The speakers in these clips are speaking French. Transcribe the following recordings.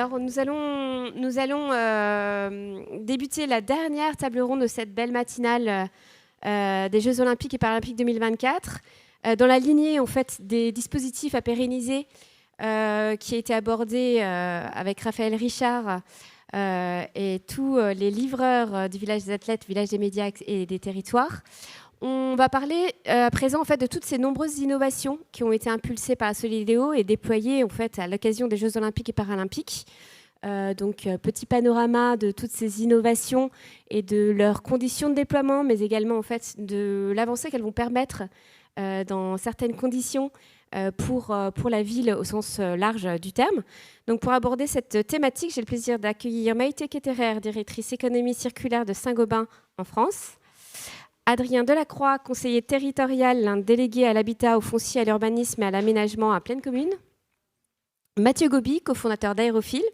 Alors, nous allons débuter la dernière table ronde de cette belle matinale des Jeux Olympiques et Paralympiques 2024, dans la lignée en fait, des dispositifs à pérenniser qui a été abordé avec Raphaël Richard et tous les livreurs du village des athlètes, village des médias et des territoires. On va parler à présent en fait, de toutes ces nombreuses innovations qui ont été impulsées par Solideo et déployées en fait, à l'occasion des Jeux Olympiques et Paralympiques. Petit panorama de toutes ces innovations et de leurs conditions de déploiement, mais également en fait, de l'avancée qu'elles vont permettre dans certaines conditions pour la ville au sens large du terme. Donc, pour aborder cette thématique, j'ai le plaisir d'accueillir Maïté Ketterer, directrice économie circulaire de Saint-Gobain en France, Adrien Delacroix, conseiller territorial, délégué à l'habitat, au foncier, à l'urbanisme et à l'aménagement à Plaine Commune, Mathieu Gobi, cofondateur d'Aérophile,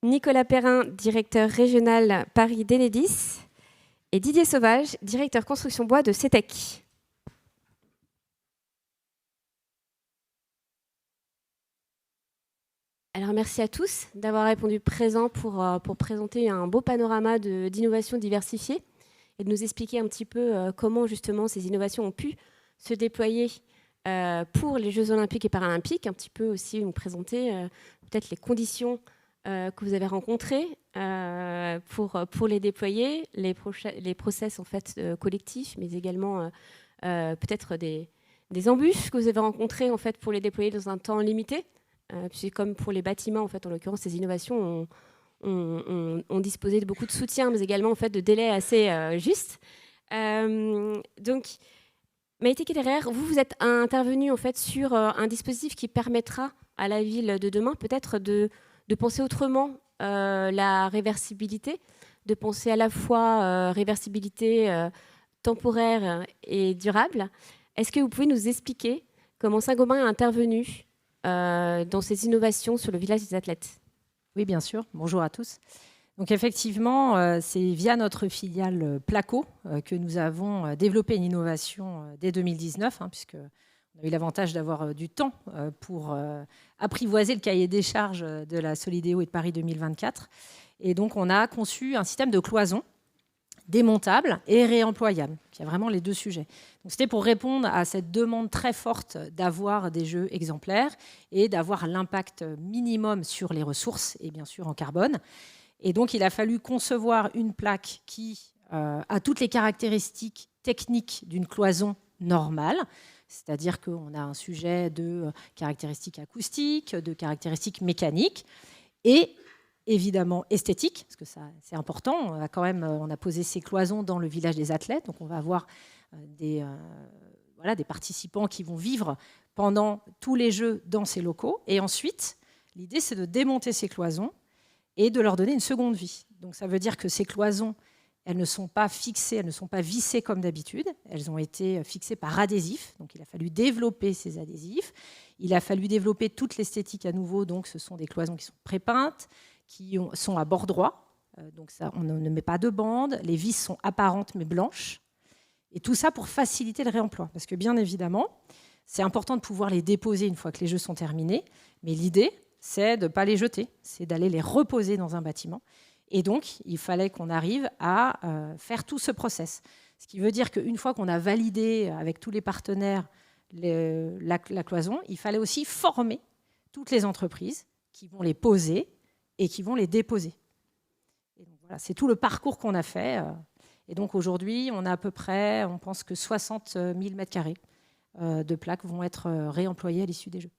Nicolas Perrin, directeur régional Paris d'Enedis, et Didier Sauvage, directeur construction bois de CETEC. Alors merci à tous d'avoir répondu présent pour présenter un beau panorama d'innovations diversifiées et de nous expliquer un petit peu comment justement ces innovations ont pu se déployer pour les Jeux Olympiques et Paralympiques, un petit peu aussi nous présenter peut-être les conditions que vous avez rencontrées pour les déployer, les process en fait, collectifs, mais également peut-être des embûches que vous avez rencontrées en fait, pour les déployer dans un temps limité. Puis comme pour les bâtiments, en fait, en l'occurrence, ces innovations ont disposé de beaucoup de soutien, mais également en fait, de délais assez justes. Donc, Maïté Ketterer, vous êtes intervenu en fait, sur un dispositif qui permettra à la ville de demain peut-être de penser autrement la réversibilité, de penser à la fois réversibilité temporaire et durable. Est-ce que vous pouvez nous expliquer comment Saint-Gobain a intervenu dans ces innovations sur le village des athlètes? Oui, bien sûr. Bonjour à tous. Donc effectivement, c'est via notre filiale Placo que nous avons développé une innovation dès 2019, puisqu'on a eu l'avantage d'avoir du temps pour apprivoiser le cahier des charges de la Solideo et de Paris 2024. Et donc, on a conçu un système de cloison démontable et réemployable, qui a vraiment les deux sujets. Donc, c'était pour répondre à cette demande très forte d'avoir des jeux exemplaires et d'avoir l'impact minimum sur les ressources et bien sûr en carbone. Et donc, il a fallu concevoir une plaque qui a toutes les caractéristiques techniques d'une cloison normale, c'est-à-dire qu'on a un sujet de caractéristiques acoustiques, de caractéristiques mécaniques et évidemment esthétique, parce que ça, c'est important. On a posé ces cloisons dans le village des athlètes, donc on va avoir des participants qui vont vivre pendant tous les Jeux dans ces locaux. Et ensuite, l'idée, c'est de démonter ces cloisons et de leur donner une seconde vie. Donc ça veut dire que ces cloisons, elles ne sont pas fixées, elles ne sont pas vissées comme d'habitude. Elles ont été fixées par adhésifs. Donc il a fallu développer ces adhésifs. Il a fallu développer toute l'esthétique à nouveau. Donc ce sont des cloisons qui sont prépeintes, qui sont à bord droit, donc ça, on ne met pas de bande, les vis sont apparentes mais blanches, et tout ça pour faciliter le réemploi, parce que bien évidemment, c'est important de pouvoir les déposer une fois que les jeux sont terminés, mais l'idée, c'est de ne pas les jeter, c'est d'aller les reposer dans un bâtiment, et donc il fallait qu'on arrive à faire tout ce process, ce qui veut dire qu'une fois qu'on a validé avec tous les partenaires la cloison, il fallait aussi former toutes les entreprises qui vont les poser et qui vont les déposer. Et donc, voilà, c'est tout le parcours qu'on a fait. Et donc aujourd'hui, on a à peu près, on pense que 60 000 m² de plaques vont être réemployées à l'issue des Jeux.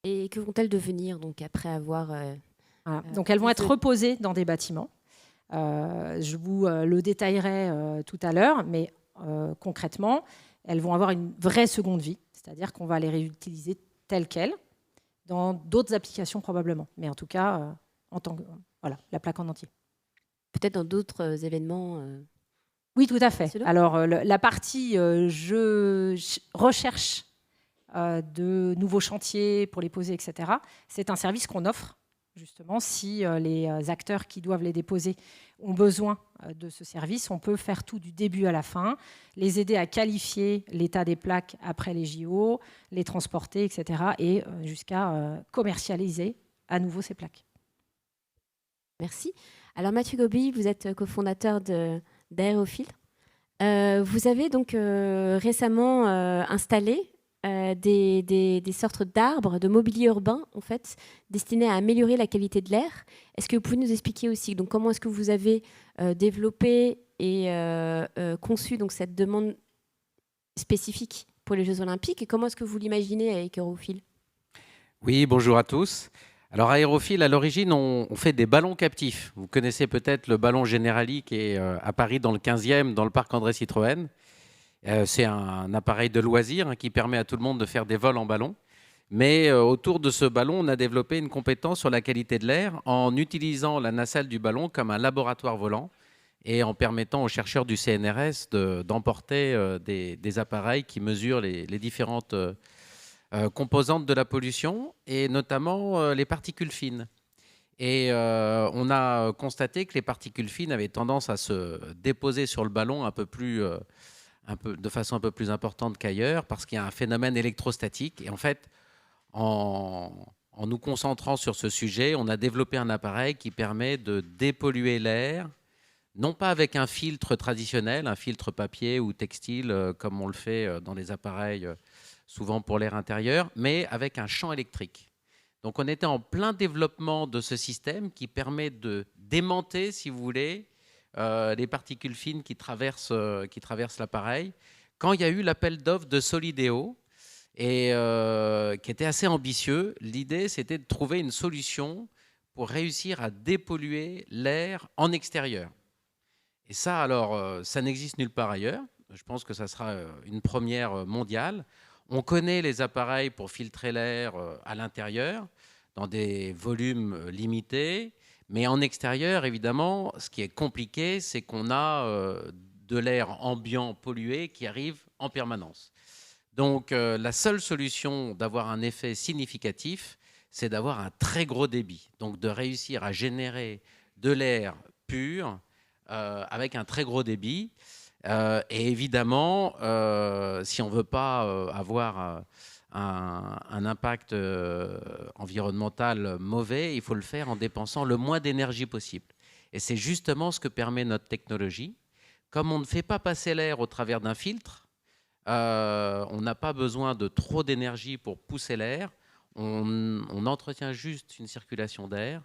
Et que vont-elles devenir donc, après avoir... Voilà. Donc elles vont être reposées dans des bâtiments. Je vous le détaillerai tout à l'heure, mais concrètement, elles vont avoir une vraie seconde vie, c'est-à-dire qu'on va les réutiliser telles quelles, dans d'autres applications probablement. Mais en tout cas... la plaque en entier. Peut-être dans d'autres événements Oui, tout à fait. Alors, la partie recherche de nouveaux chantiers pour les poser, etc., c'est un service qu'on offre, justement. Si les acteurs qui doivent les déposer ont besoin de ce service, on peut faire tout du début à la fin, les aider à qualifier l'état des plaques après les JO, les transporter, etc., et jusqu'à commercialiser à nouveau ces plaques. Merci. Alors Mathieu Gobi, vous êtes cofondateur d'Aérophile. Vous avez donc récemment installé des sortes d'arbres, de mobilier urbain, en fait, destinés à améliorer la qualité de l'air. Est-ce que vous pouvez nous expliquer aussi donc, comment est-ce que vous avez développé et conçu donc, cette demande spécifique pour les Jeux Olympiques et comment est-ce que vous l'imaginez avec Aérophile? Oui, bonjour à tous. Alors Aérophile, à l'origine, on fait des ballons captifs. Vous connaissez peut-être le ballon Generali qui est à Paris dans le 15e, dans le parc André Citroën. C'est un appareil de loisir qui permet à tout le monde de faire des vols en ballon. Mais autour de ce ballon, on a développé une compétence sur la qualité de l'air en utilisant la nacelle du ballon comme un laboratoire volant et en permettant aux chercheurs du CNRS d'emporter des appareils qui mesurent les différentes composantes de la pollution et notamment les particules fines. Et on a constaté que les particules fines avaient tendance à se déposer sur le ballon de façon un peu plus importante qu'ailleurs parce qu'il y a un phénomène électrostatique. Et en fait, en nous concentrant sur ce sujet, on a développé un appareil qui permet de dépolluer l'air, non pas avec un filtre traditionnel, un filtre papier ou textile, comme on le fait dans les appareils souvent pour l'air intérieur, mais avec un champ électrique. Donc on était en plein développement de ce système qui permet de démonter, si vous voulez, les particules fines qui traversent l'appareil. Quand il y a eu l'appel d'offres de Solideo, et qui était assez ambitieux, l'idée c'était de trouver une solution pour réussir à dépolluer l'air en extérieur. Et ça, alors, ça n'existe nulle part ailleurs. Je pense que ça sera une première mondiale. On connaît les appareils pour filtrer l'air à l'intérieur, dans des volumes limités. Mais en extérieur, évidemment, ce qui est compliqué, c'est qu'on a de l'air ambiant pollué qui arrive en permanence. Donc, la seule solution d'avoir un effet significatif, c'est d'avoir un très gros débit. Donc, de réussir à générer de l'air pur avec un très gros débit. Et évidemment, si on ne veut pas avoir un impact environnemental mauvais, il faut le faire en dépensant le moins d'énergie possible. Et c'est justement ce que permet notre technologie. Comme on ne fait pas passer l'air au travers d'un filtre, on n'a pas besoin de trop d'énergie pour pousser l'air. On entretient juste une circulation d'air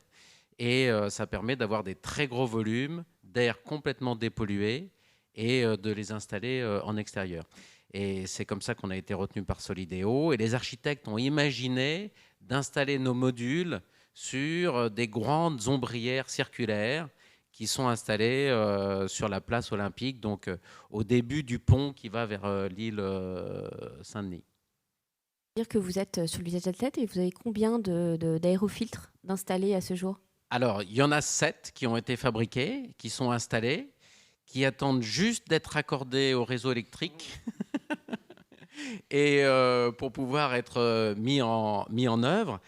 et ça permet d'avoir des très gros volumes d'air complètement dépollué et de les installer en extérieur. Et c'est comme ça qu'on a été retenu par Solideo. Et les architectes ont imaginé d'installer nos modules sur des grandes ombrières circulaires qui sont installées sur la place olympique, donc au début du pont qui va vers l'île Saint-Denis. Dire que vous êtes sur l'usage d'athlètes et vous avez combien d'aérofiltres d'installés à ce jour? Alors, il y en a 7 qui ont été fabriqués, qui sont installés, qui attendent juste d'être accordés au réseau électrique et pour pouvoir être mis en œuvre.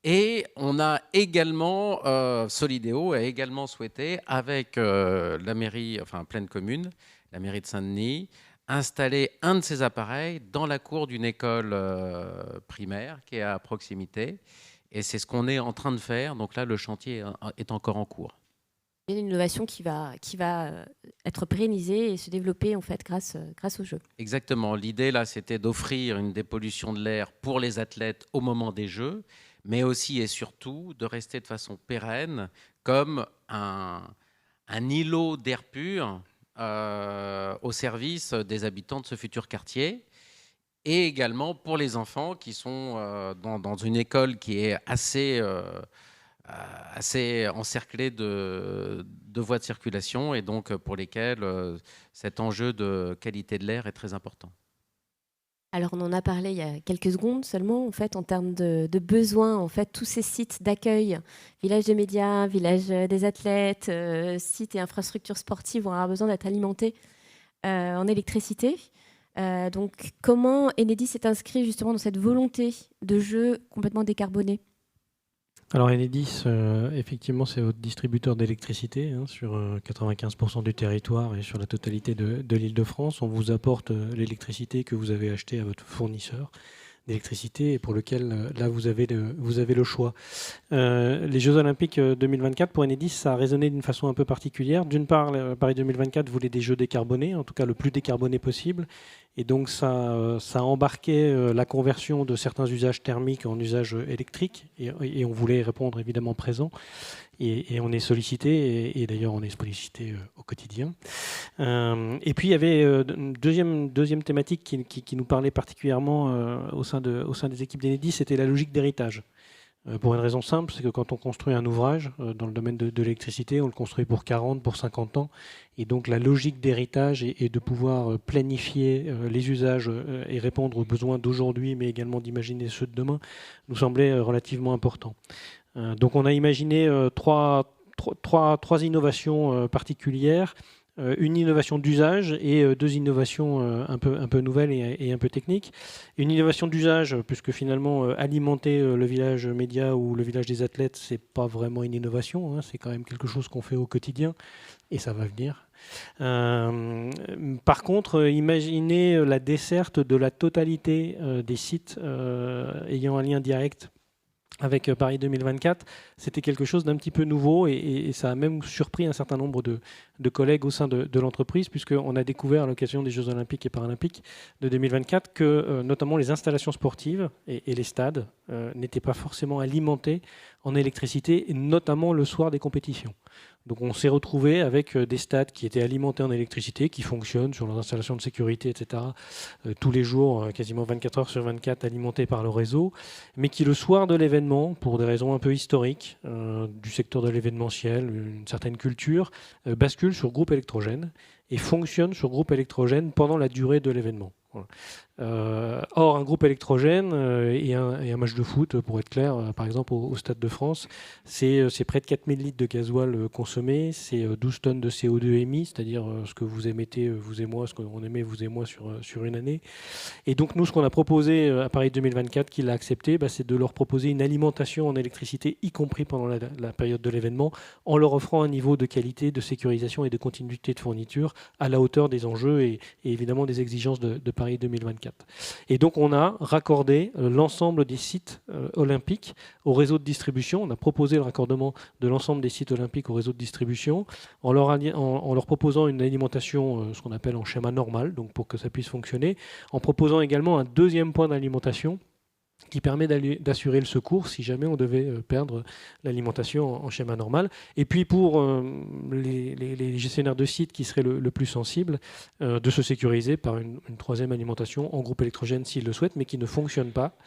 Et on a également, Solideo a également souhaité, avec la mairie, enfin pleine commune, la mairie de Saint-Denis, installer un de ces appareils dans la cour d'une école primaire qui est à proximité. Et c'est ce qu'on est en train de faire. Donc là, le chantier est encore en cours. Il y a une innovation qui va être pérennisée et se développer en fait grâce au jeu. Exactement. L'idée là, c'était d'offrir une dépollution de l'air pour les athlètes au moment des Jeux, mais aussi et surtout de rester de façon pérenne comme un îlot d'air pur au service des habitants de ce futur quartier. Et également pour les enfants qui sont dans une école qui est assez encerclée de voies de circulation et donc pour lesquelles cet enjeu de qualité de l'air est très important. Alors on en a parlé il y a quelques secondes seulement, en fait, en termes de besoins, en fait, tous ces sites d'accueil, villages de médias, villages des athlètes, sites et infrastructures sportives vont avoir besoin d'être alimentés en électricité. Donc, comment Enedis s'est inscrit justement dans cette volonté de jeu complètement décarboné? Alors Enedis, effectivement, c'est votre distributeur d'électricité sur 95% du territoire et sur la totalité de l'Île-de-France. On vous apporte l'électricité que vous avez achetée à votre fournisseur. d'électricité et pour lequel, là, vous avez le choix. Les Jeux Olympiques 2024, pour Enedis, ça a résonné d'une façon un peu particulière. D'une part, Paris 2024 voulait des Jeux décarbonés, en tout cas le plus décarbonés possible. Et donc, ça embarquait la conversion de certains usages thermiques en usages électriques. Et on voulait répondre évidemment présent. Et on est sollicité, et d'ailleurs on est sollicité au quotidien. Et puis il y avait une deuxième thématique qui nous parlait particulièrement au sein des équipes d'Enedis, c'était la logique d'héritage. Pour une raison simple, c'est que quand on construit un ouvrage dans le domaine de l'électricité, on le construit pour 40, pour 50 ans. Et donc la logique d'héritage est de pouvoir planifier les usages et répondre aux besoins d'aujourd'hui, mais également d'imaginer ceux de demain, nous semblait relativement important. Donc on a imaginé trois innovations particulières, une innovation d'usage et deux innovations un peu nouvelles et un peu techniques. Une innovation d'usage, puisque finalement alimenter le village média ou le village des athlètes, c'est pas vraiment une innovation, hein, c'est quand même quelque chose qu'on fait au quotidien et ça va venir. Par contre, imaginez la desserte de la totalité des sites ayant un lien direct avec Paris 2024, c'était quelque chose d'un petit peu nouveau et ça a même surpris un certain nombre de collègues au sein de l'entreprise, puisqu'on a découvert à l'occasion des Jeux Olympiques et Paralympiques de 2024 que notamment les installations sportives et les stades n'étaient pas forcément alimentés en électricité, et notamment le soir des compétitions. Donc on s'est retrouvé avec des stades qui étaient alimentés en électricité, qui fonctionnent sur leurs installations de sécurité, etc., tous les jours, quasiment 24 heures sur 24, alimentés par le réseau, mais qui le soir de l'événement, pour des raisons un peu historiques, du secteur de l'événementiel, une certaine culture, basculent sur groupe électrogène et fonctionnent sur groupe électrogène pendant la durée de l'événement. Voilà. Or, un groupe électrogène et un match de foot, pour être clair, par exemple au Stade de France, c'est près de 4000 litres de gasoil consommé, c'est 12 tonnes de CO2 émis, c'est-à-dire ce que vous émettez, vous et moi, ce qu'on émet, vous et moi, sur une année. Et donc, nous, ce qu'on a proposé à Paris 2024, qui l'a accepté, c'est de leur proposer une alimentation en électricité, y compris pendant la période de l'événement, en leur offrant un niveau de qualité, de sécurisation et de continuité de fourniture à la hauteur des enjeux et évidemment des exigences de Paris 2024. Et donc on a raccordé l'ensemble des sites olympiques au réseau de distribution. On a proposé le raccordement de l'ensemble des sites olympiques au réseau de distribution en leur proposant une alimentation, ce qu'on appelle en schéma normal, donc pour que ça puisse fonctionner, en proposant également un deuxième point d'alimentation qui permet d'assurer le secours si jamais on devait perdre l'alimentation en schéma normal. Et puis pour les gestionnaires de sites qui seraient le plus sensibles, de se sécuriser par une troisième alimentation en groupe électrogène s'ils le souhaitent, mais qui ne fonctionne pas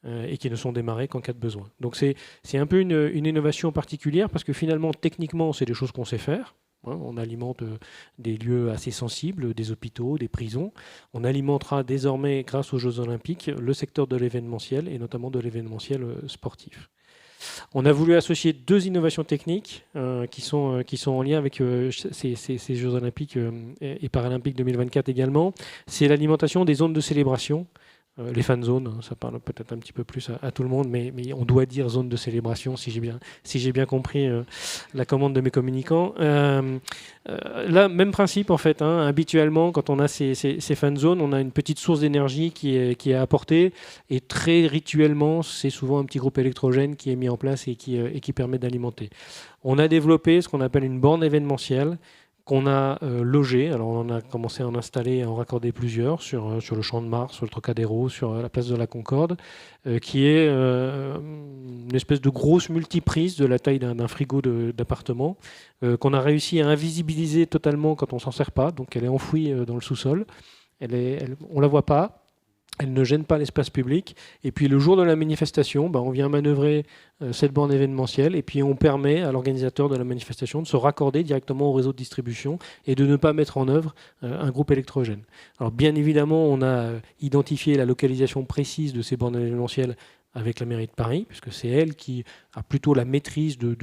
et qui ne sont démarrés qu'en cas de besoin. Donc c'est un peu une innovation particulière parce que finalement, techniquement, c'est des choses qu'on sait faire. On alimente des lieux assez sensibles, des hôpitaux, des prisons. On alimentera désormais, grâce aux Jeux Olympiques, le secteur de l'événementiel et notamment de l'événementiel sportif. On a voulu associer deux innovations techniques qui sont en lien avec ces Jeux Olympiques et Paralympiques 2024 également. C'est l'alimentation des zones de célébration. Les fan zones, ça parle peut-être un petit peu plus à tout le monde, mais on doit dire zone de célébration si j'ai bien compris la commande de mes communicants. Là, même principe en fait. Habituellement, quand on a ces fan zones, on a une petite source d'énergie qui est apportée et très rituellement, c'est souvent un petit groupe électrogène qui est mis en place et qui permet d'alimenter. On a développé ce qu'on appelle une borne événementielle qu'on a logé. Alors on a commencé à en installer et à en raccorder plusieurs sur le Champ de Mars, sur le Trocadéro, sur la place de la Concorde, qui est une espèce de grosse multiprise de la taille d'un frigo d'appartement, qu'on a réussi à invisibiliser totalement quand on ne s'en sert pas. Donc elle est enfouie dans le sous-sol. On ne la voit pas. Elle ne gêne pas l'espace public. Et puis le jour de la manifestation, on vient manœuvrer cette borne événementielle et puis on permet à l'organisateur de la manifestation de se raccorder directement au réseau de distribution et de ne pas mettre en œuvre un groupe électrogène. Alors bien évidemment, on a identifié la localisation précise de ces bornes événementielles avec la mairie de Paris, puisque c'est elle qui a plutôt la maîtrise de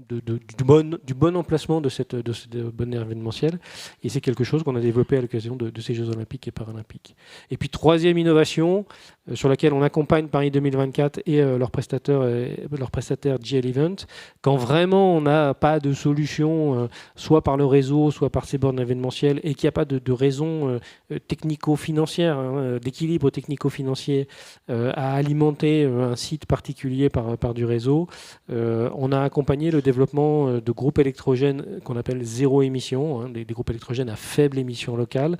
du bon emplacement de cette bonne aire événementielle. Et c'est quelque chose qu'on a développé à l'occasion de ces Jeux olympiques et paralympiques. Et puis troisième innovation sur laquelle on accompagne Paris 2024 et leur prestataire GL Event, quand vraiment on n'a pas de solution, soit par le réseau, soit par ces bornes événementielles, et qu'il n'y a pas de raison technico-financière, d'équilibre technico-financier à alimenter un site particulier par du réseau, on a accompagné le développement de groupes électrogènes qu'on appelle zéro émission, des groupes électrogènes à faible émission locale,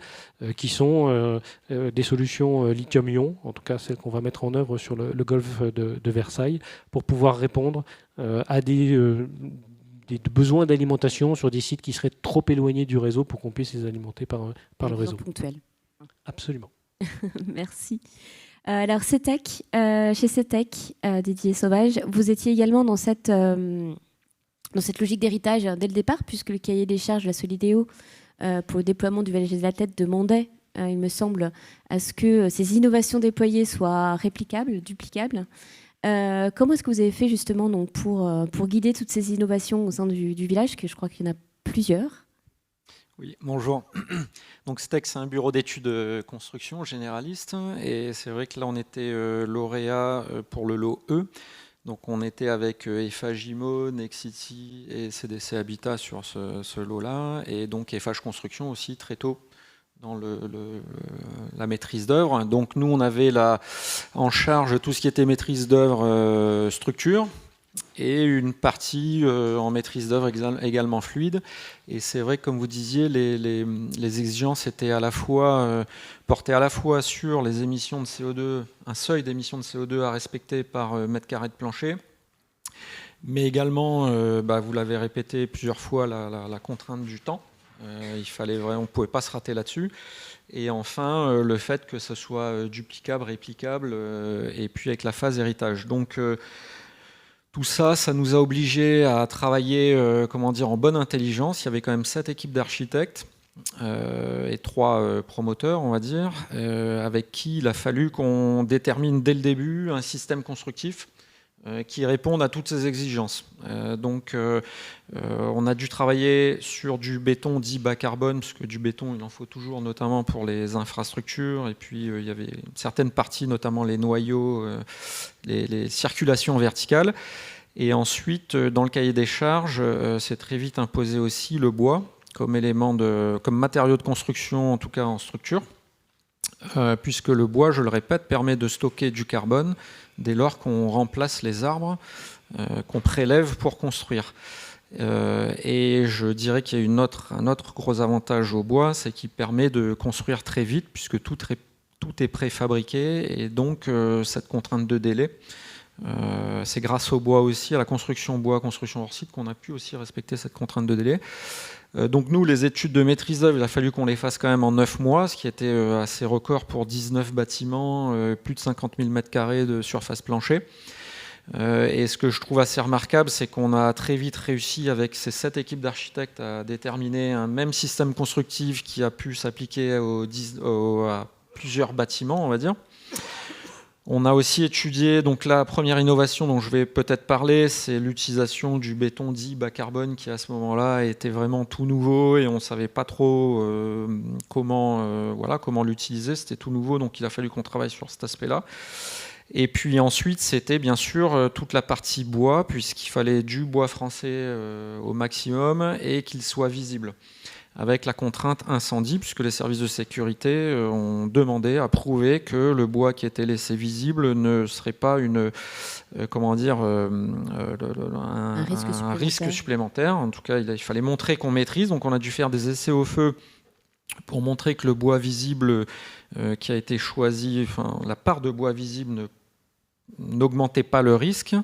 qui sont des solutions lithium-ion, en tout cas celles qu'on va mettre en œuvre sur le golfe de Versailles, pour pouvoir répondre à des besoins d'alimentation sur des sites qui seraient trop éloignés du réseau pour qu'on puisse les alimenter par le réseau. Ponctuel. Absolument. Merci. Alors, CETEC, chez CETEC, Didier Sauvage, vous étiez également dans cette logique d'héritage dès le départ, puisque le cahier des charges de la Solidéo pour le déploiement du VLG de la tête demandait, il me semble, à ce que ces innovations déployées soient réplicables, duplicables. Comment est-ce que vous avez fait justement donc, pour guider toutes ces innovations au sein du village, que je crois qu'il y en a plusieurs? Oui, bonjour. Donc CETEC, c'est un bureau d'études de construction généraliste, et c'est vrai que là on était lauréat pour le lot E. Donc on était avec FHIMO, Nexity et CDC Habitat sur ce lot-là, et donc FH Construction aussi très tôt dans la maîtrise d'œuvre. Donc nous on avait en charge tout ce qui était maîtrise d'œuvre structure, et une partie en maîtrise d'œuvre également fluide. Et c'est vrai que, comme vous disiez, les exigences étaient portées à la fois sur les émissions de CO2, un seuil d'émissions de CO2 à respecter par mètre carré de plancher, mais également, vous l'avez répété plusieurs fois, la contrainte du temps. On ne pouvait pas se rater là-dessus. Et enfin, le fait que ce soit duplicable, réplicable, et puis avec la phase héritage. Donc, tout ça, ça nous a obligés à travailler en bonne intelligence. Il y avait quand même 7 équipes d'architectes et 3 promoteurs, on va dire, avec qui il a fallu qu'on détermine dès le début un système constructif qui réponde à toutes ces exigences. Donc, on a dû travailler sur du béton dit bas carbone, parce que du béton, il en faut toujours, notamment pour les infrastructures. Et puis, il y avait certaines parties, notamment les noyaux, les circulations verticales. Et ensuite, dans le cahier des charges, c'est très vite imposé aussi le bois comme matériau de construction, en tout cas en structure. Puisque le bois, je le répète, permet de stocker du carbone dès lors qu'on remplace les arbres qu'on prélève pour construire. Et je dirais qu'il y a un autre gros avantage au bois, c'est qu'il permet de construire très vite, puisque tout est préfabriqué, et donc cette contrainte de délai, c'est grâce au bois aussi, à la construction bois, construction hors site, qu'on a pu aussi respecter cette contrainte de délai. Donc nous, les études de maîtrise d'œuvre, il a fallu qu'on les fasse quand même en 9 mois, ce qui était assez record pour 19 bâtiments, plus de 50 000 m² de surface plancher. Et ce que je trouve assez remarquable, c'est qu'on a très vite réussi avec ces 7 équipes d'architectes à déterminer un même système constructif qui a pu s'appliquer à plusieurs bâtiments, on va dire. On a aussi étudié, donc la première innovation dont je vais peut-être parler, c'est l'utilisation du béton dit bas carbone, qui à ce moment-là était vraiment tout nouveau et on ne savait pas trop comment l'utiliser, c'était tout nouveau, donc il a fallu qu'on travaille sur cet aspect-là. Et puis ensuite, c'était bien sûr toute la partie bois, puisqu'il fallait du bois français au maximum et qu'il soit visible, avec la contrainte incendie, puisque les services de sécurité ont demandé à prouver que le bois qui était laissé visible ne serait pas un risque supplémentaire. En tout cas, il fallait montrer qu'on maîtrise. Donc on a dû faire des essais au feu pour montrer que le bois visible qui a été choisi, la part de bois visible n'augmentait pas le risque.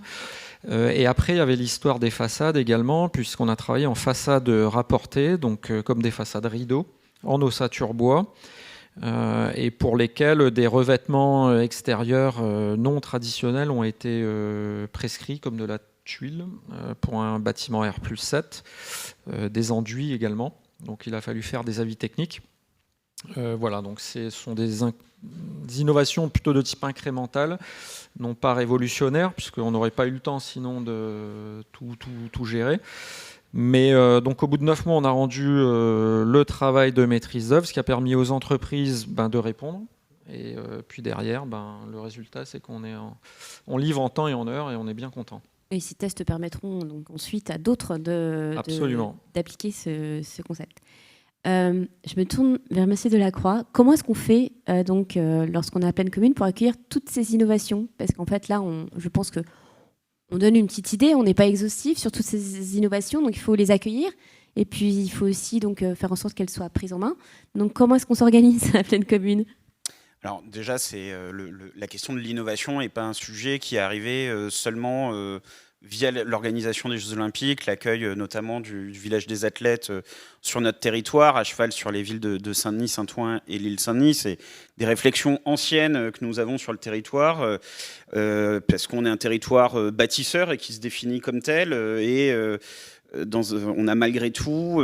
Et après, il y avait l'histoire des façades également, puisqu'on a travaillé en façade rapportée, donc comme des façades rideaux, en ossature bois, et pour lesquelles des revêtements extérieurs non traditionnels ont été prescrits, comme de la tuile pour un bâtiment R+7, des enduits également. Donc il a fallu faire des avis techniques. Voilà, donc ce sont des innovations plutôt de type incrémental, non pas révolutionnaire, puisqu'on n'aurait pas eu le temps sinon de tout gérer. Mais donc au bout de 9 mois, on a rendu le travail de maîtrise d'œuvre, ce qui a permis aux entreprises de répondre. Et puis derrière, le résultat, c'est on livre en temps et en heure et on est bien content. Et ces tests permettront donc ensuite à d'autres d'appliquer ce concept. Je me tourne vers Monsieur Delacroix. Comment est-ce qu'on fait lorsqu'on est à pleine commune pour accueillir toutes ces innovations? Parce qu'en fait là, je pense que on donne une petite idée, on n'est pas exhaustif sur toutes ces innovations, donc il faut les accueillir. Et puis il faut aussi donc faire en sorte qu'elles soient prises en main. Donc comment est-ce qu'on s'organise à la pleine commune? Alors déjà, la question de l'innovation n'est pas un sujet qui est arrivé seulement via l'organisation des Jeux Olympiques, l'accueil notamment du village des athlètes sur notre territoire, à cheval sur les villes de Saint-Denis, Saint-Ouen et l'île Saint-Denis. C'est des réflexions anciennes que nous avons sur le territoire, parce qu'on est un territoire bâtisseur et qui se définit comme tel. On a malgré tout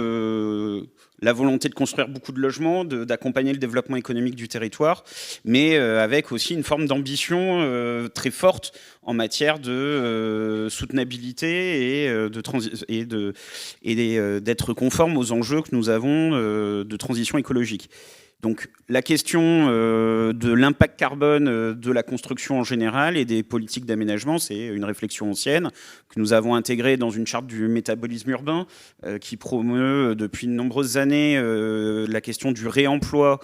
la volonté de construire beaucoup de logements, d'accompagner le développement économique du territoire, mais avec aussi une forme d'ambition très forte en matière de soutenabilité et d'être conforme aux enjeux que nous avons de transition écologique. Donc la question de l'impact carbone de la construction en général et des politiques d'aménagement, c'est une réflexion ancienne que nous avons intégrée dans une charte du métabolisme urbain qui promeut depuis de nombreuses années la question du réemploi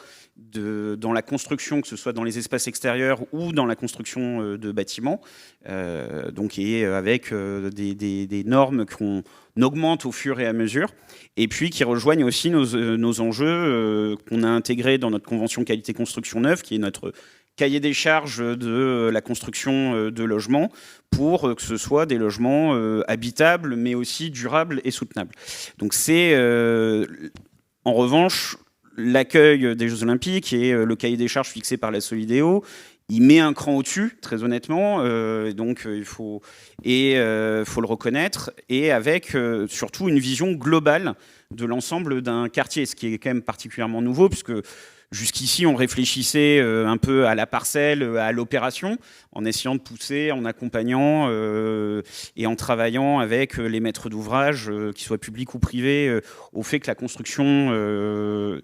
dans la construction, que ce soit dans les espaces extérieurs ou dans la construction de bâtiments, et avec des normes qu'on augmente au fur et à mesure, et puis qui rejoignent aussi nos enjeux qu'on a intégrés dans notre convention qualité construction neuve, qui est notre cahier des charges de la construction de logements, pour que ce soit des logements habitables, mais aussi durables et soutenables. Donc c'est, en revanche, l'accueil des Jeux Olympiques et le cahier des charges fixé par la Solideo, il met un cran au-dessus, très honnêtement, donc il faut le reconnaître, et avec surtout une vision globale de l'ensemble d'un quartier, ce qui est quand même particulièrement nouveau, puisque jusqu'ici, on réfléchissait un peu à la parcelle, à l'opération, en essayant de pousser, en accompagnant et en travaillant avec les maîtres d'ouvrage, qu'ils soient publics ou privés, au fait que la construction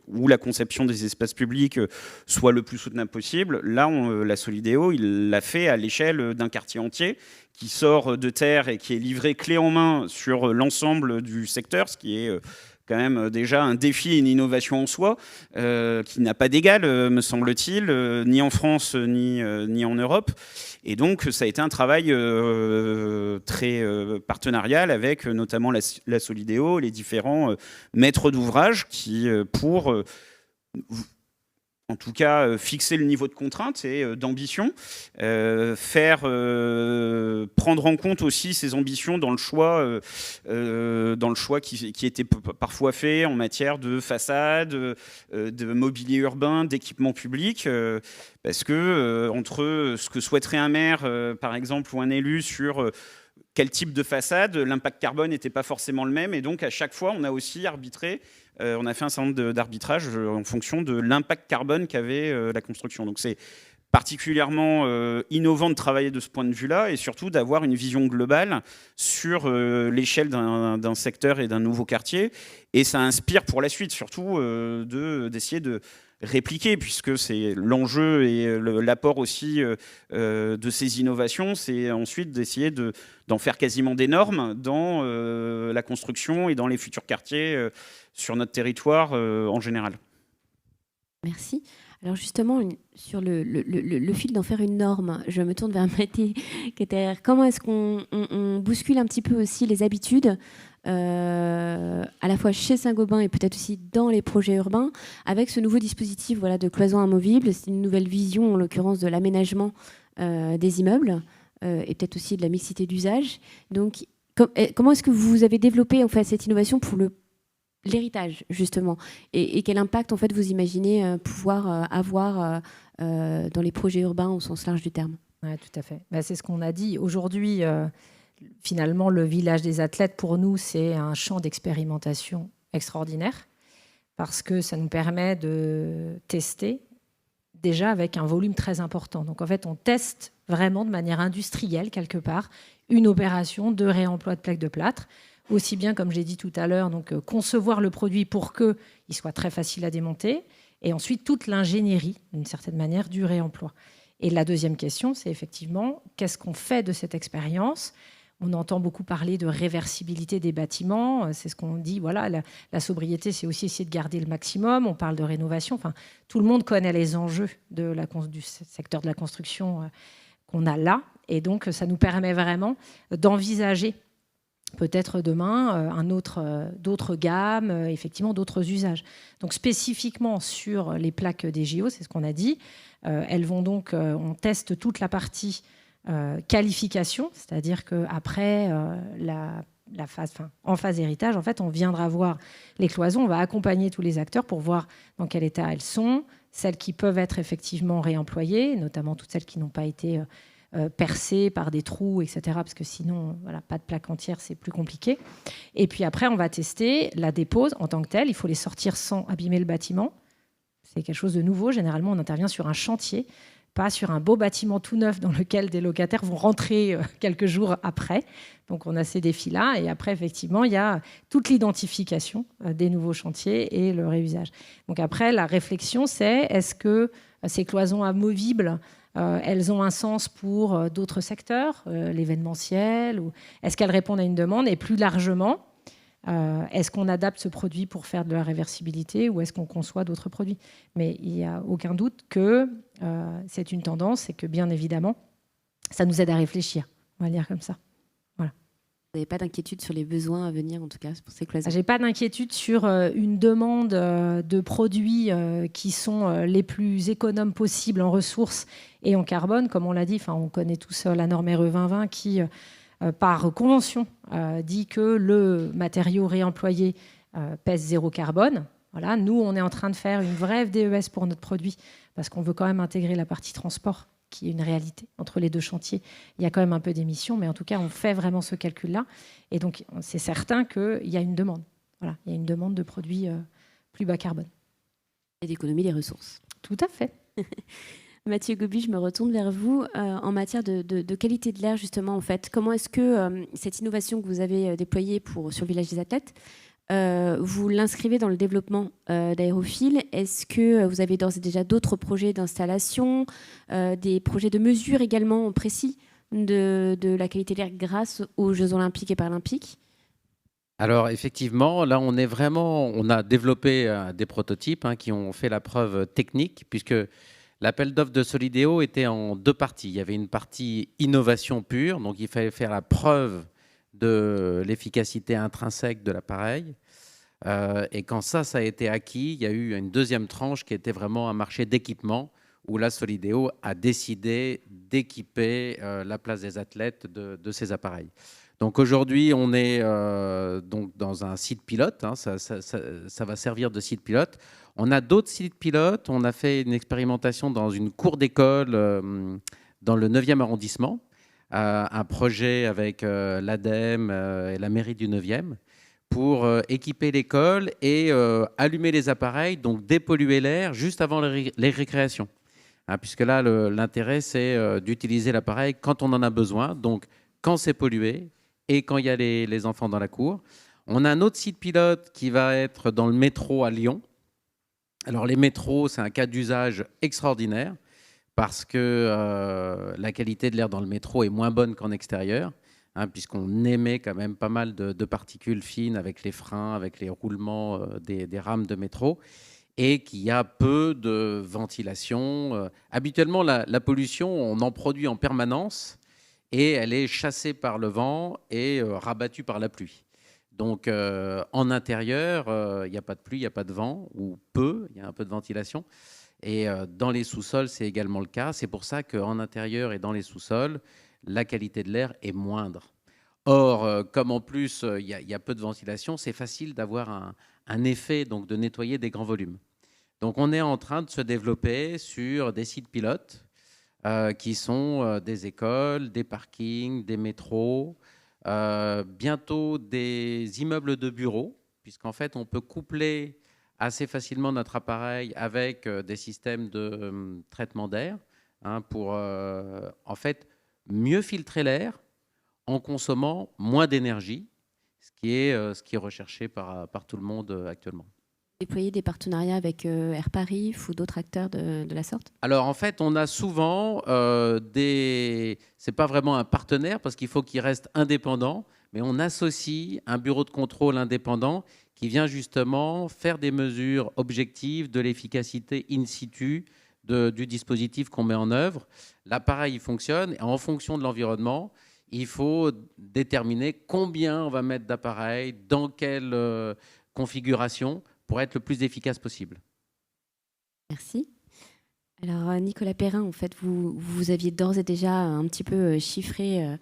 ou la conception des espaces publics soit le plus soutenable possible. Là, la Solideo, il l'a fait à l'échelle d'un quartier entier qui sort de terre et qui est livré clé en main sur l'ensemble du secteur, ce qui est quand même déjà un défi et une innovation en soi, qui n'a pas d'égal, me semble-t-il, ni en France ni en Europe. Et donc, ça a été un travail très partenarial avec notamment la Solideo, les différents maîtres d'ouvrage qui, pour en tout cas fixer le niveau de contrainte et d'ambition, prendre en compte aussi ces ambitions dans le choix qui était parfois fait en matière de façade, de mobilier urbain, d'équipement public, parce que entre ce que souhaiterait un maire, par exemple, ou un élu sur quel type de façade, l'impact carbone n'était pas forcément le même, et donc à chaque fois on a aussi arbitré. On a fait un certain nombre d'arbitrages en fonction de l'impact carbone qu'avait la construction. Donc c'est particulièrement innovant de travailler de ce point de vue-là, et surtout d'avoir une vision globale sur l'échelle d'un secteur et d'un nouveau quartier. Et ça inspire pour la suite, surtout d'essayer de répliquer, puisque c'est l'enjeu et l'apport aussi de ces innovations, c'est ensuite d'essayer d'en faire quasiment des normes dans la construction et dans les futurs quartiers sur notre territoire en général. Merci. Alors justement, sur le fil d'en faire une norme, je me tourne vers Mathé. Comment est-ce qu'on bouscule un petit peu aussi les habitudes, à la fois chez Saint-Gobain et peut-être aussi dans les projets urbains, avec ce nouveau dispositif de cloison amovible? C'est une nouvelle vision, en l'occurrence, de l'aménagement des immeubles et peut-être aussi de la mixité d'usage. Donc, comment est-ce que vous avez développé en fait cette innovation pour l'héritage, justement, et quel impact en fait vous imaginez pouvoir avoir dans les projets urbains au sens large du terme? Ouais, tout à fait. C'est ce qu'on a dit. Aujourd'hui, finalement, le village des athlètes, pour nous, c'est un champ d'expérimentation extraordinaire. parce que ça nous permet de tester déjà avec un volume très important. Donc en fait, on teste vraiment de manière industrielle, quelque part, une opération de réemploi de plaques de plâtre, aussi bien, comme j'ai dit tout à l'heure, donc concevoir le produit pour qu'il soit très facile à démonter, et ensuite toute l'ingénierie, d'une certaine manière, du réemploi. Et la deuxième question, c'est effectivement, qu'est-ce qu'on fait de cette expérience ? On entend beaucoup parler de réversibilité des bâtiments. C'est ce qu'on dit. Voilà, la sobriété, c'est aussi essayer de garder le maximum. On parle de rénovation. Enfin, tout le monde connaît les enjeux du secteur de la construction qu'on a là. Et donc, ça nous permet vraiment d'envisager peut-être demain d'autres gammes, effectivement d'autres usages. Donc, spécifiquement sur les plaques des JO, c'est ce qu'on a dit. Elles vont donc, on teste toute la partie qualification, c'est-à-dire qu'après en phase héritage, en fait, on viendra voir les cloisons, on va accompagner tous les acteurs pour voir dans quel état elles sont, celles qui peuvent être effectivement réemployées, notamment toutes celles qui n'ont pas été percées par des trous, etc., parce que sinon, voilà, pas de plaque entière, c'est plus compliqué. Et puis après, on va tester la dépose en tant que telle. Il faut les sortir sans abîmer le bâtiment. C'est quelque chose de nouveau. Généralement, on intervient sur un chantier, pas sur un beau bâtiment tout neuf dans lequel des locataires vont rentrer quelques jours après. Donc, on a ces défis-là. Et après, effectivement, il y a toute l'identification des nouveaux chantiers et le réusage. Donc, après, la réflexion, c'est est-ce que ces cloisons amovibles, elles ont un sens pour d'autres secteurs, l'événementiel, ou est-ce qu'elles répondent à une demande? Et plus largement, est-ce qu'on adapte ce produit pour faire de la réversibilité ou est-ce qu'on conçoit d'autres produits? Mais il n'y a aucun doute que c'est une tendance et que, bien évidemment, ça nous aide à réfléchir. On va le dire comme ça. Voilà. Vous n'avez pas d'inquiétude sur les besoins à venir, en tout cas, pour ces cloisons? Je n'ai pas d'inquiétude sur une demande de produits qui sont les plus économes possibles en ressources et en carbone. Comme on l'a dit, on connaît tous la norme RE 2020 qui... par convention, dit que le matériau réemployé pèse 0 carbone. Voilà. Nous, on est en train de faire une vraie FDES pour notre produit parce qu'on veut quand même intégrer la partie transport, qui est une réalité. Entre les deux chantiers, il y a quand même un peu d'émissions, mais en tout cas, on fait vraiment ce calcul-là. Et donc, c'est certain qu'il y a une demande. Voilà. Il y a une demande de produits plus bas carbone. Et d'économie des ressources. Tout à fait. Mathieu Gobi, je me retourne vers vous en matière de qualité de l'air, justement. En fait, comment est-ce que cette innovation que vous avez déployée sur le village des athlètes, vous l'inscrivez dans le développement d'Aérophile? Est-ce que vous avez d'ores et déjà d'autres projets d'installation, des projets de mesure également précis de la qualité de l'air grâce aux Jeux Olympiques et Paralympiques? Alors effectivement, là on a développé des prototypes qui ont fait la preuve technique, puisque l'appel d'offres de Solideo était en deux parties. Il y avait une partie innovation pure, donc il fallait faire la preuve de l'efficacité intrinsèque de l'appareil. Et quand ça a été acquis, il y a eu une deuxième tranche qui était vraiment un marché d'équipement, où la Solideo a décidé d'équiper la place des athlètes de ces appareils. Donc aujourd'hui, on est donc dans un site pilote, ça va servir de site pilote. On a d'autres sites pilotes, on a fait une expérimentation dans une cour d'école dans le 9e arrondissement, un projet avec l'ADEME et la mairie du 9e pour équiper l'école et allumer les appareils, donc dépolluer l'air juste avant les récréations. Puisque là, l'intérêt, c'est d'utiliser l'appareil quand on en a besoin, donc quand c'est pollué et quand il y a les enfants dans la cour. On a un autre site pilote qui va être dans le métro à Lyon. Alors les métros, c'est un cas d'usage extraordinaire parce que la qualité de l'air dans le métro est moins bonne qu'en extérieur, puisqu'on émet quand même pas mal de particules fines avec les freins, avec les roulements des rames de métro, et qu'il y a peu de ventilation. Habituellement, la pollution, on en produit en permanence et elle est chassée par le vent et rabattue par la pluie. Donc, en intérieur, il n'y a pas de pluie, il n'y a pas de vent, ou peu, il y a un peu de ventilation. Et dans les sous-sols, c'est également le cas. C'est pour ça qu'en intérieur et dans les sous-sols, la qualité de l'air est moindre. Or, comme en plus, il y a peu de ventilation, c'est facile d'avoir un effet donc, de nettoyer des grands volumes. Donc, on est en train de se développer sur des sites pilotes qui sont des écoles, des parkings, des métros, bientôt des immeubles de bureaux, puisqu'en fait, on peut coupler assez facilement notre appareil avec des systèmes de traitement d'air pour en fait mieux filtrer l'air en consommant moins d'énergie, ce qui est recherché par tout le monde actuellement. Déployer des partenariats avec Air Paris ou d'autres acteurs de la sorte? Alors en fait, on a souvent c'est pas vraiment un partenaire parce qu'il faut qu'il reste indépendant, mais on associe un bureau de contrôle indépendant qui vient justement faire des mesures objectives de l'efficacité in situ du dispositif qu'on met en œuvre. L'appareil fonctionne et en fonction de l'environnement, il faut déterminer combien on va mettre d'appareils, dans quelle configuration, pour être le plus efficace possible. Merci. Alors, Nicolas Perrin, en fait, vous aviez d'ores et déjà un petit peu chiffré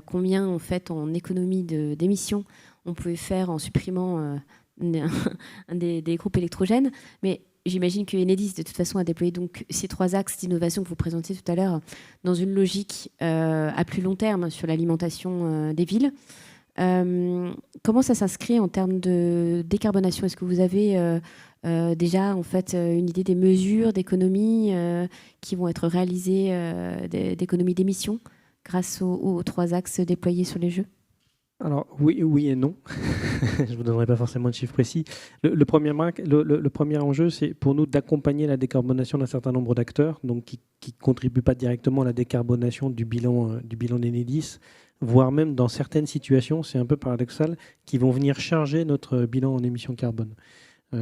combien, en fait, en économie d'émissions, on pouvait faire en supprimant des groupes électrogènes. Mais j'imagine que Enedis, de toute façon, a déployé donc ces 3 axes d'innovation que vous présentiez tout à l'heure dans une logique à plus long terme sur l'alimentation des villes. Comment ça s'inscrit en termes de décarbonation? Est-ce que vous avez déjà en fait une idée des mesures d'économie qui vont être réalisées, d'économie d'émissions grâce aux 3 axes déployés sur les jeux? Alors oui et non. Je ne vous donnerai pas forcément de chiffres précis. Le premier enjeu, c'est pour nous d'accompagner la décarbonation d'un certain nombre d'acteurs, donc qui ne contribuent pas directement à la décarbonation du bilan d'Enedis, voire même dans certaines situations, c'est un peu paradoxal, qui vont venir charger notre bilan en émissions carbone.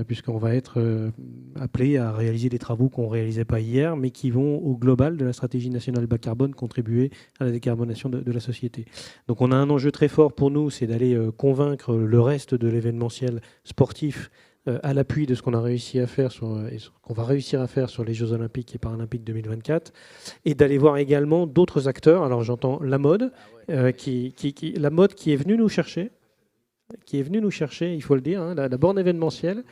Puisqu'on va être appelé à réaliser des travaux qu'on ne réalisait pas hier, mais qui vont, au global de la stratégie nationale bas carbone, contribuer à la décarbonation de la société. Donc on a un enjeu très fort pour nous, c'est d'aller convaincre le reste de l'événementiel sportif à l'appui de ce qu'on a réussi à faire et ce qu'on va réussir à faire sur les Jeux Olympiques et Paralympiques 2024, et d'aller voir également d'autres acteurs. Alors j'entends la mode, la mode qui est venue nous chercher, il faut le dire, la borne événementielle.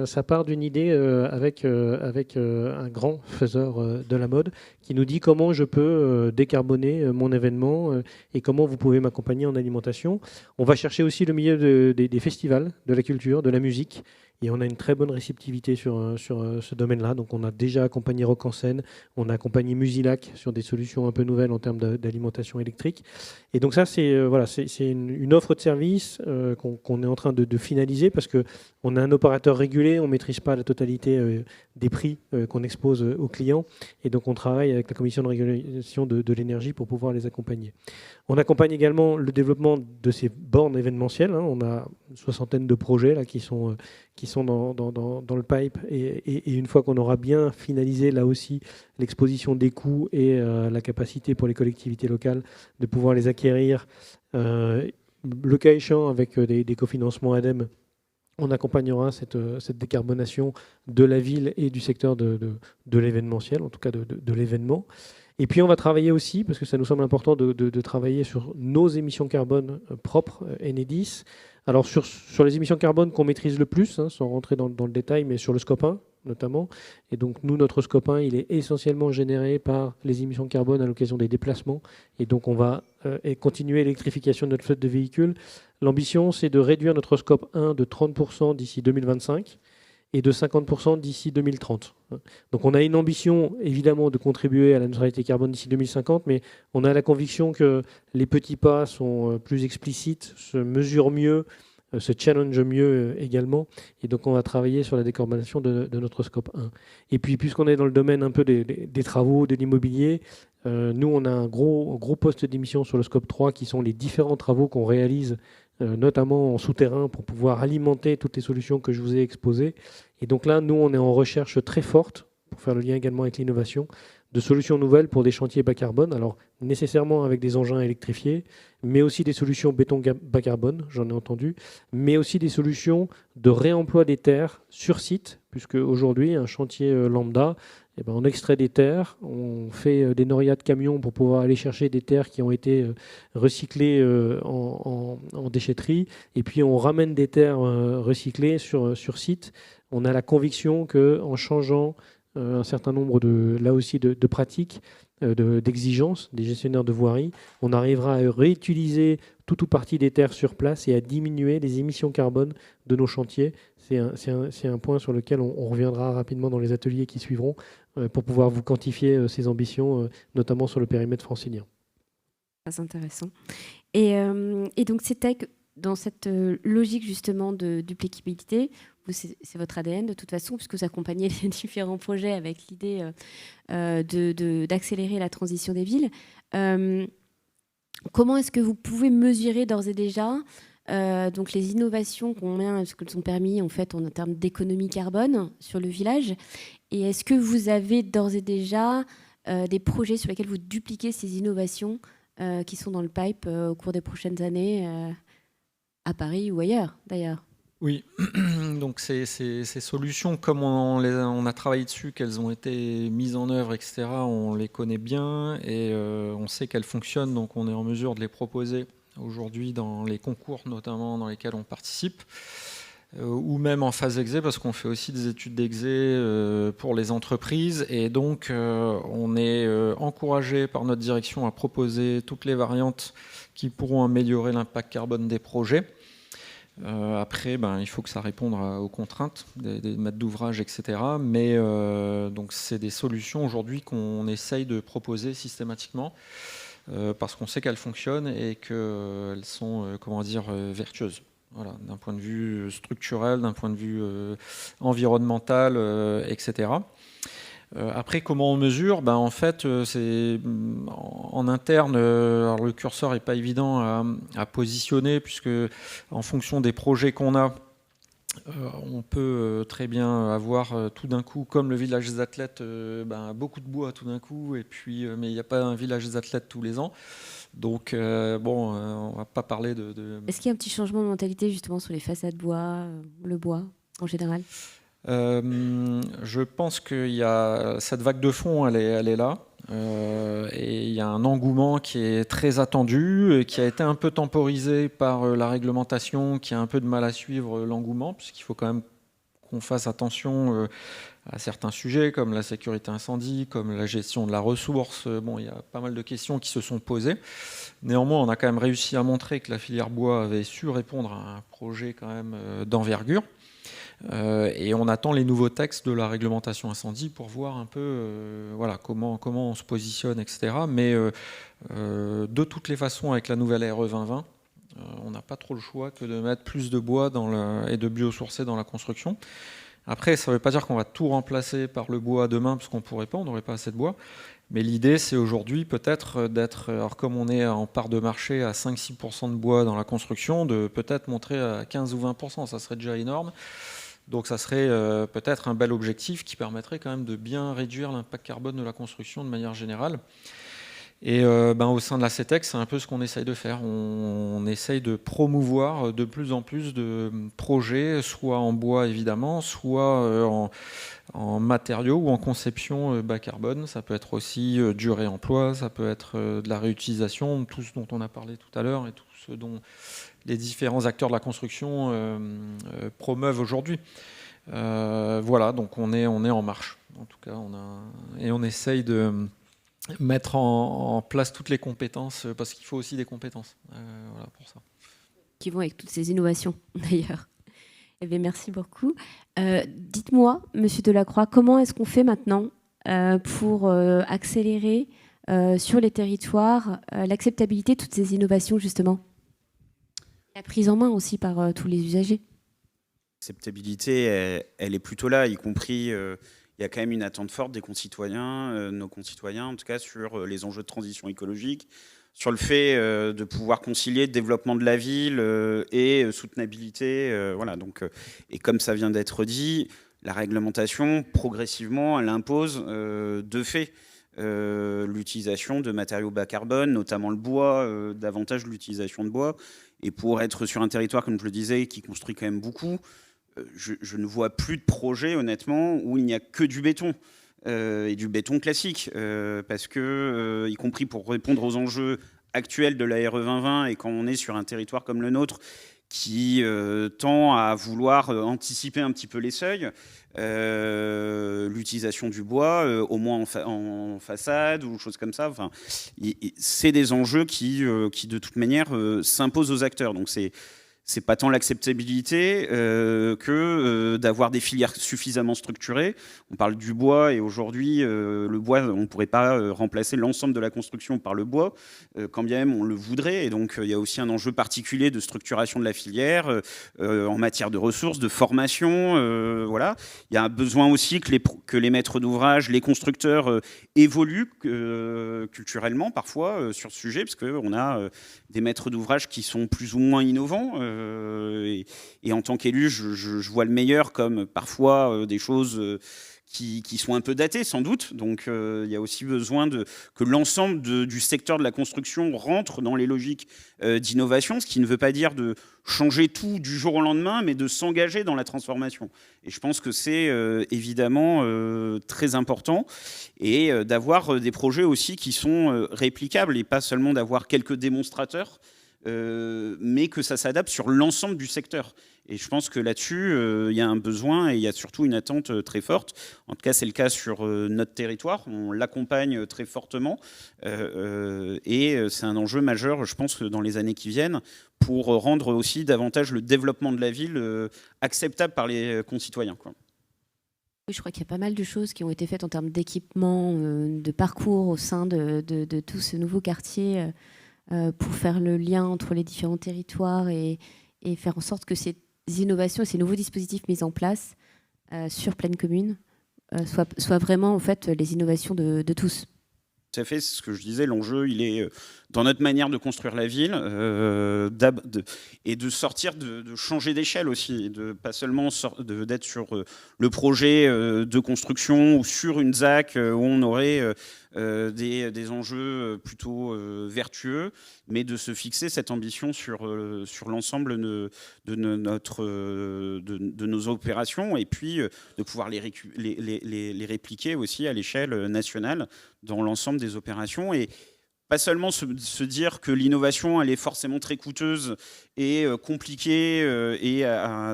Ça part d'une idée avec un grand faiseur de la mode qui nous dit comment je peux décarboner mon événement et comment vous pouvez m'accompagner en alimentation. On va chercher aussi le milieu des festivals, de la culture, de la musique. Et on a une très bonne réceptivité sur ce domaine-là. Donc on a déjà accompagné Rock en Seine, on a accompagné Musilac sur des solutions un peu nouvelles en termes d'alimentation électrique. Et donc ça, c'est une offre de service qu'on est en train de finaliser parce qu'on a un opérateur régulé, on ne maîtrise pas la totalité des prix qu'on expose aux clients. Et donc on travaille avec la commission de régulation de l'énergie pour pouvoir les accompagner. On accompagne également le développement de ces bornes événementielles. On a une 60aine de projets là, qui sont dans le pipe. Et une fois qu'on aura bien finalisé là aussi l'exposition des coûts et la capacité pour les collectivités locales de pouvoir les acquérir, le cas échéant avec des cofinancements ADEME, on accompagnera cette décarbonation de la ville et du secteur de l'événementiel, en tout cas de l'événement. Et puis on va travailler aussi, parce que ça nous semble important de travailler sur nos émissions carbone propres, Enedis. Alors sur les émissions carbone qu'on maîtrise le plus, sans rentrer dans le détail, mais sur le scope 1 notamment. Et donc nous, notre scope 1, il est essentiellement généré par les émissions carbone à l'occasion des déplacements. Et donc on va continuer l'électrification de notre flotte de véhicules. L'ambition, c'est de réduire notre scope 1 de 30% d'ici 2025 et de 50% d'ici 2030. Donc on a une ambition, évidemment, de contribuer à la neutralité carbone d'ici 2050, mais on a la conviction que les petits pas sont plus explicites, se mesurent mieux, se challenge mieux également. Et donc on va travailler sur la décarbonation de notre scope 1. Et puis puisqu'on est dans le domaine un peu des travaux, de l'immobilier, nous on a un gros poste d'émission sur le scope 3 qui sont les différents travaux qu'on réalise notamment en souterrain pour pouvoir alimenter toutes les solutions que je vous ai exposées. Et donc là, nous, on est en recherche très forte, pour faire le lien également avec l'innovation, de solutions nouvelles pour des chantiers bas carbone, alors nécessairement avec des engins électrifiés, mais aussi des solutions béton bas carbone, j'en ai entendu, mais aussi des solutions de réemploi des terres sur site, puisque aujourd'hui, un chantier lambda, on extrait des terres, on fait des norias de camions pour pouvoir aller chercher des terres qui ont été recyclées en déchetterie, et puis on ramène des terres recyclées sur site. On a la conviction qu'en changeant un certain nombre de pratiques, d'exigence des gestionnaires de voirie, on arrivera à réutiliser tout ou partie des terres sur place et à diminuer les émissions carbone de nos chantiers. C'est un point sur lequel on reviendra rapidement dans les ateliers qui suivront pour pouvoir vous quantifier ces ambitions, notamment sur le périmètre francilien. Très intéressant. Et donc, c'était dans cette logique justement de duplicabilité, c'est votre ADN de toute façon, puisque vous accompagnez les différents projets avec l'idée d'accélérer la transition des villes. Comment est-ce que vous pouvez mesurer d'ores et déjà donc les innovations ce qu'elles ont permis en fait en termes d'économie carbone sur le village? Et est-ce que vous avez d'ores et déjà des projets sur lesquels vous dupliquez ces innovations qui sont dans le pipe au cours des prochaines années à Paris ou ailleurs d'ailleurs? Oui, donc ces solutions, comme on a travaillé dessus, qu'elles ont été mises en œuvre, etc., on les connaît bien et on sait qu'elles fonctionnent, donc on est en mesure de les proposer aujourd'hui dans les concours notamment dans lesquels on participe, ou même en phase exé, parce qu'on fait aussi des études d'exé pour les entreprises, et donc on est encouragé par notre direction à proposer toutes les variantes qui pourront améliorer l'impact carbone des projets. Après, il faut que ça réponde aux contraintes des maîtres d'ouvrage, etc. Mais donc c'est des solutions aujourd'hui qu'on essaye de proposer systématiquement parce qu'on sait qu'elles fonctionnent et qu'elles sont, vertueuses. Voilà, d'un point de vue structurel, d'un point de vue environnemental, etc. Après, comment on mesure? En fait, c'est en interne. Alors le curseur n'est pas évident à positionner puisque, en fonction des projets qu'on a, on peut très bien avoir tout d'un coup, comme le village des athlètes, beaucoup de bois tout d'un coup, et puis, mais il n'y a pas un village des athlètes tous les ans. Donc, on ne va pas parler de... Est-ce qu'il y a un petit changement de mentalité justement sur les façades bois, le bois en général? Je pense qu'il y a cette vague de fond, elle est là. Et il y a un engouement qui est très attendu et qui a été un peu temporisé par la réglementation qui a un peu de mal à suivre l'engouement, puisqu'il faut quand même qu'on fasse attention à certains sujets comme la sécurité incendie, comme la gestion de la ressource. Bon, il y a pas mal de questions qui se sont posées. Néanmoins, on a quand même réussi à montrer que la filière bois avait su répondre à un projet quand même d'envergure. Et on attend les nouveaux textes de la réglementation incendie pour voir un peu comment on se positionne, etc. Mais de toutes les façons, avec la nouvelle RE 2020, on n'a pas trop le choix que de mettre plus de bois et de biosourcés dans la construction. Après, ça ne veut pas dire qu'on va tout remplacer par le bois demain, parce qu'on ne pourrait pas, on n'aurait pas assez de bois. Mais l'idée, c'est aujourd'hui peut-être d'être, alors comme on est en part de marché à 5-6% de bois dans la construction, de peut-être montrer à 15 ou 20%, ça serait déjà énorme. Donc ça serait peut-être un bel objectif qui permettrait quand même de bien réduire l'impact carbone de la construction de manière générale. Et au sein de la CETEC, c'est un peu ce qu'on essaye de faire. On essaye de promouvoir de plus en plus de projets, soit en bois évidemment, soit en matériaux ou en conception bas carbone. Ça peut être aussi du réemploi, ça peut être de la réutilisation, tout ce dont on a parlé tout à l'heure et tout ce dont les différents acteurs de la construction promeuvent aujourd'hui. Voilà, donc on est en marche. En tout cas, on essaye de mettre en place toutes les compétences, parce qu'il faut aussi des compétences pour ça. Qui vont avec toutes ces innovations, d'ailleurs. Eh bien, merci beaucoup. Dites-moi, Monsieur Delacroix, comment est-ce qu'on fait maintenant pour accélérer sur les territoires l'acceptabilité de toutes ces innovations, justement? La prise en main aussi par tous les usagers. L'acceptabilité, elle est plutôt là, y compris, il y a quand même une attente forte des concitoyens, nos concitoyens en tout cas, sur les enjeux de transition écologique, sur le fait de pouvoir concilier le développement de la ville et soutenabilité. Voilà, donc, et comme ça vient d'être dit, la réglementation, progressivement, elle impose de fait l'utilisation de matériaux bas carbone, notamment le bois, davantage l'utilisation de bois. Et pour être sur un territoire, comme je le disais, qui construit quand même beaucoup, je ne vois plus de projet, honnêtement, où il n'y a que du béton. Et du béton classique. Parce que, y compris pour répondre aux enjeux actuels de la RE 2020, et quand on est sur un territoire comme le nôtre, qui tend à vouloir anticiper un petit peu les seuils. L'utilisation du bois, au moins en façade ou choses comme ça. Enfin, c'est des enjeux qui de toute manière, s'imposent aux acteurs. Donc c'est pas tant l'acceptabilité que d'avoir des filières suffisamment structurées. On parle du bois et aujourd'hui, le bois, on ne pourrait pas remplacer l'ensemble de la construction par le bois, quand bien même on le voudrait. Et donc, il y a aussi un enjeu particulier de structuration de la filière en matière de ressources, de formation. Voilà. Il y a un besoin aussi que les maîtres d'ouvrage, les constructeurs évoluent culturellement parfois sur ce sujet, parce qu'on a des maîtres d'ouvrage qui sont plus ou moins innovants. Et en tant qu'élu, je vois le meilleur comme parfois des choses qui sont un peu datées, sans doute. Donc il y a aussi besoin que l'ensemble du secteur de la construction rentre dans les logiques d'innovation, ce qui ne veut pas dire de changer tout du jour au lendemain, mais de s'engager dans la transformation. Et je pense que c'est évidemment très important, et d'avoir des projets aussi qui sont réplicables, et pas seulement d'avoir quelques démonstrateurs, mais que ça s'adapte sur l'ensemble du secteur. Et je pense que là-dessus, il y a un besoin et il y a surtout une attente très forte. En tout cas, c'est le cas sur notre territoire. On l'accompagne très fortement. Et c'est un enjeu majeur, je pense, dans les années qui viennent, pour rendre aussi davantage le développement de la ville acceptable par les concitoyens, quoi. Oui, je crois qu'il y a pas mal de choses qui ont été faites en termes d'équipement, de parcours au sein de tout ce nouveau quartier, pour faire le lien entre les différents territoires et faire en sorte que ces innovations, ces nouveaux dispositifs mis en place sur Plaine Commune soient vraiment en fait les innovations de tous. Tout à fait, c'est ce que je disais, l'enjeu, il est dans notre manière de construire la ville et de sortir, de changer d'échelle aussi, de pas seulement d'être sur le projet de construction ou sur une ZAC où on aurait des enjeux plutôt vertueux, mais de se fixer cette ambition sur l'ensemble de nos opérations, et puis de pouvoir les répliquer aussi à l'échelle nationale dans l'ensemble des opérations. Et pas seulement se dire que l'innovation, elle est forcément très coûteuse et compliquée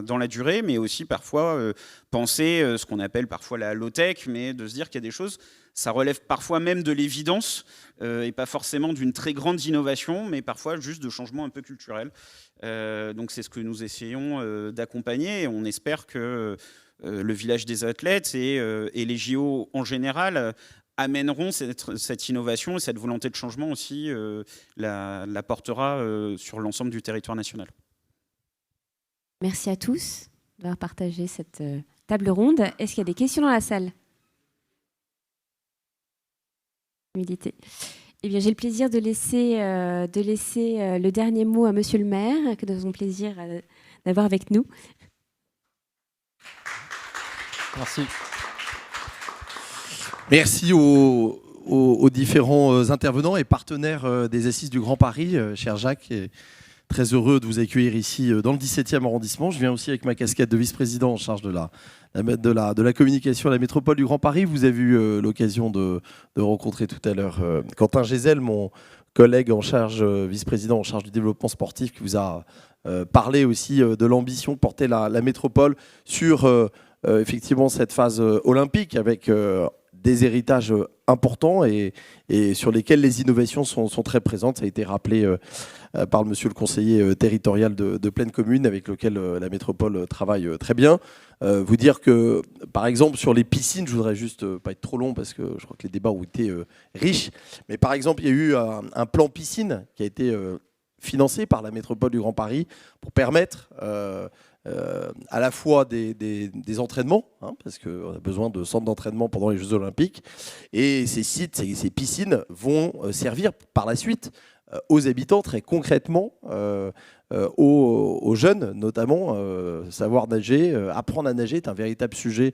dans la durée, mais aussi parfois penser ce qu'on appelle parfois la low-tech, mais de se dire qu'il y a des choses, ça relève parfois même de l'évidence et pas forcément d'une très grande innovation, mais parfois juste de changements un peu culturels. Donc c'est ce que nous essayons d'accompagner, et on espère que le village des athlètes et les JO en général amèneront cette innovation et cette volonté de changement aussi, la portera sur l'ensemble du territoire national. Merci à tous d'avoir partagé cette table ronde. Est-ce qu'il y a des questions dans la salle ? Humilité. Eh bien, j'ai le plaisir de laisser le dernier mot à Monsieur le maire, que nous avons plaisir d'avoir avec nous. Merci. Merci aux différents intervenants et partenaires des Assises du Grand Paris, cher Jacques. Et très heureux de vous accueillir ici dans le 17e arrondissement. Je viens aussi avec ma casquette de vice-président en charge de la communication à la métropole du Grand Paris. Vous avez eu l'occasion de rencontrer tout à l'heure Quentin Gézel, mon collègue en charge, vice-président en charge du développement sportif, qui vous a parlé aussi de l'ambition que portait la métropole sur effectivement cette phase olympique, avec des héritages importants et sur lesquels les innovations sont très présentes. Ça a été rappelé par monsieur le conseiller territorial de Plaine Commune, avec lequel la métropole travaille très bien. Vous dire que, par exemple, sur les piscines, je voudrais juste pas être trop long parce que je crois que les débats ont été riches, mais par exemple, il y a eu un plan piscine qui a été financé par la métropole du Grand Paris pour permettre à la fois des entraînements, parce qu'on a besoin de centres d'entraînement pendant les Jeux Olympiques, et ces sites, ces piscines vont servir par la suite aux habitants très concrètement, aux jeunes notamment. Savoir nager, apprendre à nager est un véritable sujet,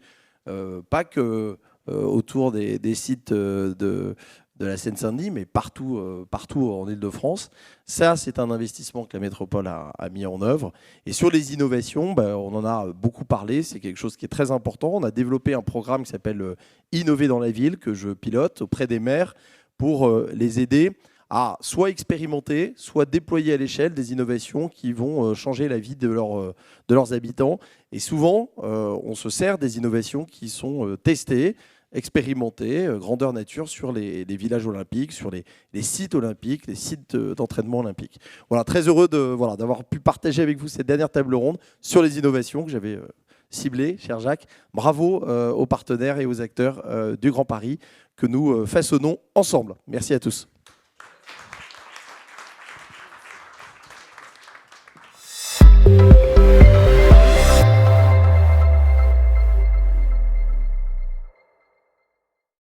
pas que autour des sites de la Seine-Saint-Denis, mais partout en Île-de-France. Ça, c'est un investissement que la métropole a mis en œuvre. Et sur les innovations, on en a beaucoup parlé, c'est quelque chose qui est très important. On a développé un programme qui s'appelle Innover dans la ville, que je pilote auprès des maires, pour les aider à soit expérimenter, soit déployer à l'échelle des innovations qui vont changer la vie de leurs habitants. Et souvent, on se sert des innovations qui sont testées, expérimentées, grandeur nature, sur les villages olympiques, sur les sites olympiques, les sites d'entraînement olympique. Voilà, très heureux d'avoir pu partager avec vous cette dernière table ronde sur les innovations que j'avais ciblées, cher Jacques. Bravo aux partenaires et aux acteurs du Grand Paris que nous façonnons ensemble. Merci à tous.